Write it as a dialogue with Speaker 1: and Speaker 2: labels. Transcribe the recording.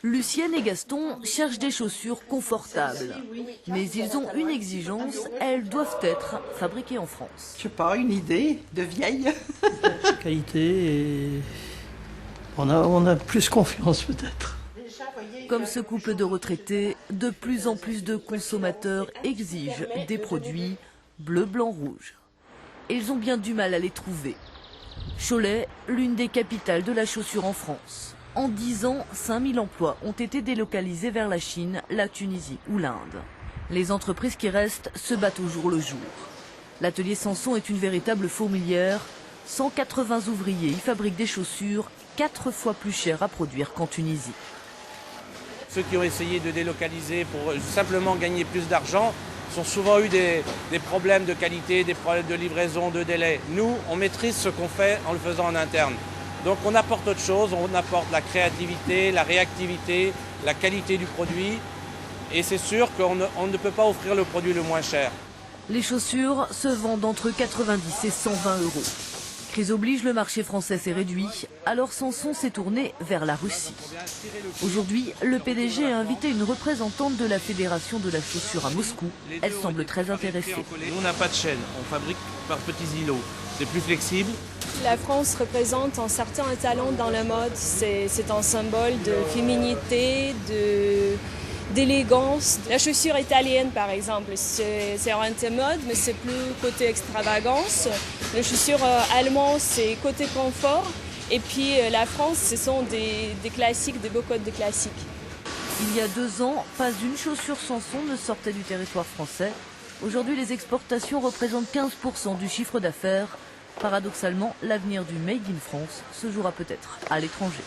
Speaker 1: Lucienne et Gaston cherchent des chaussures confortables. Mais ils ont une exigence, elles doivent être fabriquées en France.
Speaker 2: Je sais pas, une idée de vieille.
Speaker 3: Qualité et on a plus confiance peut-être.
Speaker 1: Comme ce couple de retraités, de plus en plus de consommateurs exigent des produits bleu, blanc, rouge. Et ils ont bien du mal à les trouver. Cholet, l'une des capitales de la chaussure en France. En 10 ans, 5000 emplois ont été délocalisés vers la Chine, la Tunisie ou l'Inde. Les entreprises qui restent se battent au jour le jour. L'atelier Sanson est une véritable fourmilière. 180 ouvriers y fabriquent des chaussures 4 fois plus chères à produire qu'en Tunisie.
Speaker 4: Ceux qui ont essayé de délocaliser pour simplement gagner plus d'argent ont souvent eu des problèmes de qualité, des problèmes de livraison, de délai. Nous, on maîtrise ce qu'on fait en le faisant en interne. Donc on apporte autre chose, on apporte la créativité, la réactivité, la qualité du produit. Et c'est sûr qu'on ne peut pas offrir le produit le moins cher.
Speaker 1: Les chaussures se vendent entre 90 et 120 euros. Crise oblige, le marché français s'est réduit, alors Sanson s'est tourné vers la Russie. Aujourd'hui, le PDG a invité une représentante de la Fédération de la chaussure à Moscou. Elle semble très intéressée.
Speaker 4: Nous, on n'a pas de chaîne, on fabrique par petits îlots. C'est plus flexible.
Speaker 5: La France représente un certain talent dans la mode. C'est un symbole de féminité, d'élégance. La chaussure italienne, par exemple, c'est orienté mode, mais c'est plus côté extravagance. La chaussure allemande, c'est côté confort. Et puis la France, ce sont des classiques, des beaux codes de classiques.
Speaker 1: Il y a 2 ans, pas une chaussure Sanson ne sortait du territoire français. Aujourd'hui, les exportations représentent 15% du chiffre d'affaires. Paradoxalement, l'avenir du Made in France se jouera peut-être à l'étranger.